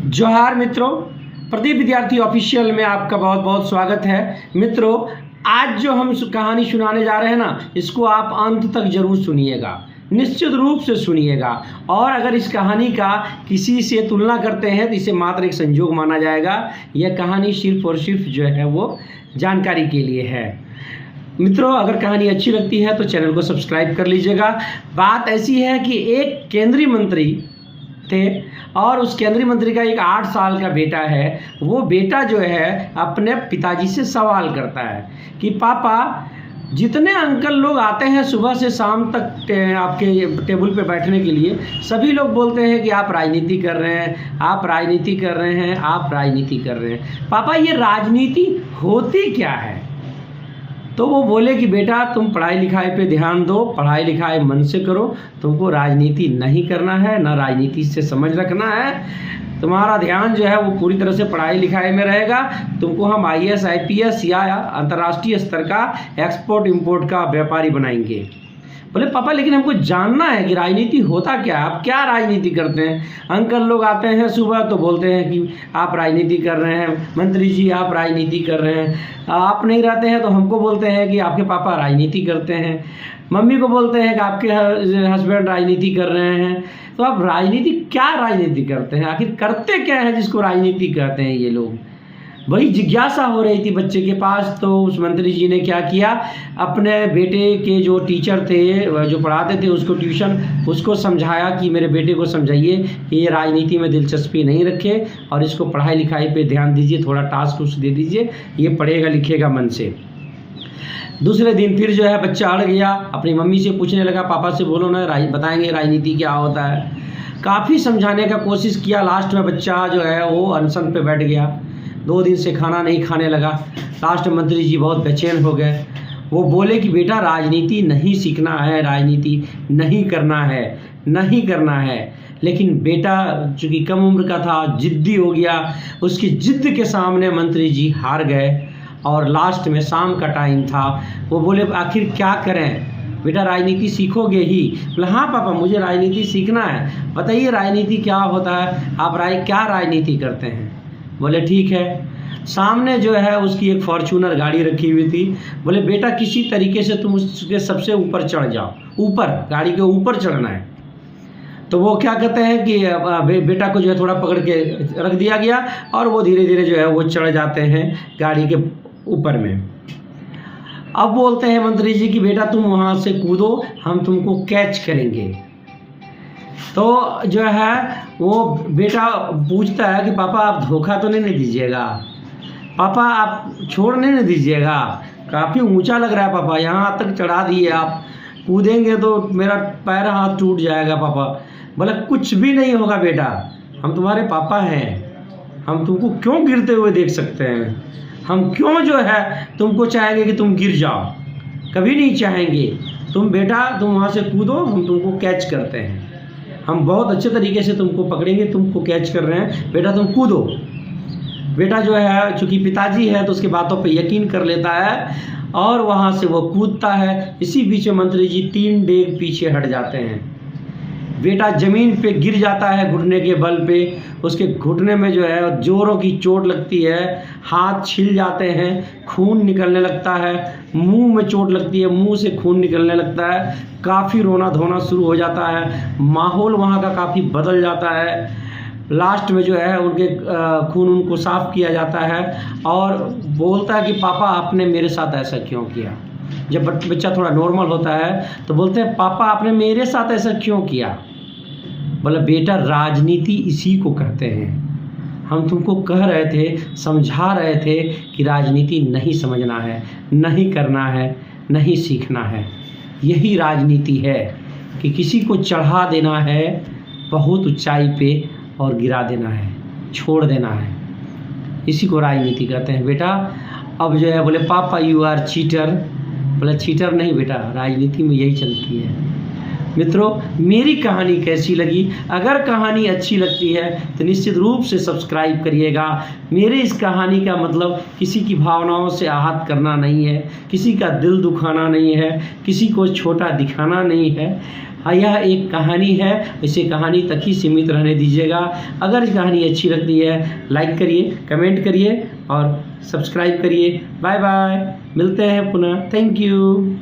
जोहार मित्रों, प्रदीप विद्यार्थी ऑफिशियल में आपका बहुत बहुत स्वागत है। मित्रों, आज जो हम कहानी सुनाने जा रहे हैं ना, इसको आप अंत तक जरूर सुनिएगा, निश्चित रूप से सुनिएगा। और अगर इस कहानी का किसी से तुलना करते हैं तो इसे मात्र एक संयोग माना जाएगा। यह कहानी सिर्फ और सिर्फ जो है वो जानकारी के लिए है। मित्रों, अगर कहानी अच्छी लगती है तो चैनल को सब्सक्राइब कर लीजिएगा। बात ऐसी है कि एक केंद्रीय मंत्री थे और उस केंद्रीय मंत्री का एक 8 साल का बेटा है। वो बेटा जो है अपने पिताजी से सवाल करता है कि पापा, जितने अंकल लोग आते हैं सुबह से शाम तक आपके टेबल पे बैठने के लिए, सभी लोग बोलते हैं कि आप राजनीति कर रहे हैं, आप राजनीति कर रहे हैं, आप राजनीति कर रहे हैं। पापा, ये राजनीति होती क्या है? तो वो बोले कि बेटा, तुम पढ़ाई लिखाई पे ध्यान दो, पढ़ाई लिखाई मन से करो, तुमको राजनीति नहीं करना है, ना राजनीति से समझ रखना है। तुम्हारा ध्यान जो है वो पूरी तरह से पढ़ाई लिखाई में रहेगा। तुमको हम IAS IPS या अंतर्राष्ट्रीय स्तर का एक्सपोर्ट इंपोर्ट का व्यापारी बनाएंगे। बोले पापा, लेकिन हमको जानना है कि राजनीति होता क्या है, आप क्या राजनीति करते हैं? अंकल लोग आते हैं सुबह तो बोलते हैं कि आप राजनीति कर रहे हैं, मंत्री जी आप राजनीति कर रहे हैं। आप नहीं रहते हैं तो हमको बोलते हैं कि आपके पापा राजनीति करते हैं। मम्मी को बोलते हैं कि आपके हस्बैंड राजनीति कर रहे हैं। तो आप राजनीति क्या राजनीति करते हैं, आखिर करते क्या है जिसको राजनीति कहते हैं ये लोग? बड़ी जिज्ञासा हो रही थी बच्चे के पास। तो उस मंत्री जी ने क्या किया, अपने बेटे के जो टीचर थे, जो पढ़ाते थे उसको ट्यूशन, उसको समझाया कि मेरे बेटे को समझाइए कि ये राजनीति में दिलचस्पी नहीं रखे और इसको पढ़ाई लिखाई पे ध्यान दीजिए, थोड़ा टास्क उसको दे दीजिए, ये पढ़ेगा लिखेगा मन से। दूसरे दिन फिर जो है बच्चा अड़ गया, अपनी मम्मी से पूछने लगा, पापा से बोलो ना, बताएंगे राजनीति क्या होता है। काफ़ी समझाने का कोशिश किया, लास्ट में बच्चा जो है वो अनशन पे बैठ गया। 2 दिन से खाना नहीं खाने लगा। लास्ट मंत्री जी बहुत बेचैन हो गए। वो बोले कि बेटा, राजनीति नहीं सीखना है, राजनीति नहीं करना है, नहीं करना है। लेकिन बेटा चूँकि कम उम्र का था, जिद्दी हो गया, उसकी जिद्द के सामने मंत्री जी हार गए। और लास्ट में शाम का टाइम था, वो बोले आखिर क्या करें बेटा, राजनीति सीखोगे ही? बोले हाँ पापा, मुझे राजनीति सीखना है, बताइए राजनीति क्या होता है, आप क्या राजनीति करते हैं? बोले ठीक है। सामने जो है उसकी एक फॉर्च्यूनर गाड़ी रखी हुई थी। बोले बेटा, किसी तरीके से तुम उसके सबसे ऊपर चढ़ जाओ, ऊपर, गाड़ी के ऊपर चढ़ना है। तो वो क्या कहते हैं कि बेटा को जो है थोड़ा पकड़ के रख दिया गया और वो धीरे धीरे जो है वो चढ़ जाते हैं गाड़ी के ऊपर में। अब बोलते हैं मंत्री जी कि बेटा तुम वहाँ से कूदो, हम तुमको कैच करेंगे। तो जो है वो बेटा पूछता है कि पापा आप धोखा तो नहीं दीजिएगा, पापा आप छोड़ नहीं दीजिएगा, काफ़ी ऊंचा लग रहा है पापा, यहाँ तक चढ़ा दिए आप, कूदेंगे तो मेरा पैर हाथ टूट जाएगा पापा। बोला कुछ भी नहीं होगा बेटा, हम तुम्हारे पापा हैं, हम तुमको क्यों गिरते हुए देख सकते हैं, हम क्यों जो है तुमको चाहेंगे कि तुम गिर जाओ, कभी नहीं चाहेंगे। तुम बेटा तुम वहाँ से कूदो, हम तुमको कैच करते हैं, हम बहुत अच्छे तरीके से तुमको पकड़ेंगे, तुमको कैच कर रहे हैं, बेटा तुम कूदो। बेटा जो है चूँकि पिताजी है तो उसकी बातों पे यकीन कर लेता है और वहाँ से वो कूदता है। इसी बीच में मंत्री जी 3 डेग पीछे हट जाते हैं। बेटा ज़मीन पे गिर जाता है घुटने के बल पे, उसके घुटने में जो है जोरों की चोट लगती है, हाथ छिल जाते हैं, खून निकलने लगता है, मुंह में चोट लगती है, मुंह से खून निकलने लगता है, काफ़ी रोना धोना शुरू हो जाता है, माहौल वहाँ का काफ़ी बदल जाता है। लास्ट में जो है उनके खून उनको साफ़ किया जाता है और बोलता है कि पापा आपने मेरे साथ ऐसा क्यों किया। जब बच्चा थोड़ा नॉर्मल होता है तो बोलते हैं पापा आपने मेरे साथ ऐसा क्यों किया। बोला बेटा, राजनीति इसी को कहते हैं, हम तुमको कह रहे थे, समझा रहे थे कि राजनीति नहीं समझना है, नहीं करना है, नहीं सीखना है। यही राजनीति है कि किसी को चढ़ा देना है बहुत ऊंचाई पे और गिरा देना है, छोड़ देना है, इसी को राजनीति कहते हैं बेटा। अब जो है बोले पापा यू आर चीटर। बोले चीटर नहीं बेटा, राजनीति में यही चलती है। मित्रों, मेरी कहानी कैसी लगी? अगर कहानी अच्छी लगती है तो निश्चित रूप से सब्सक्राइब करिएगा। मेरे इस कहानी का मतलब किसी की भावनाओं से आहत करना नहीं है, किसी का दिल दुखाना नहीं है, किसी को छोटा दिखाना नहीं है। यह एक कहानी है, इसे कहानी तक ही सीमित रहने दीजिएगा। अगर ये कहानी अच्छी लगती है लाइक करिए, कमेंट करिए और सब्सक्राइब करिए। बाय बाय, मिलते हैं पुनः। Thank you.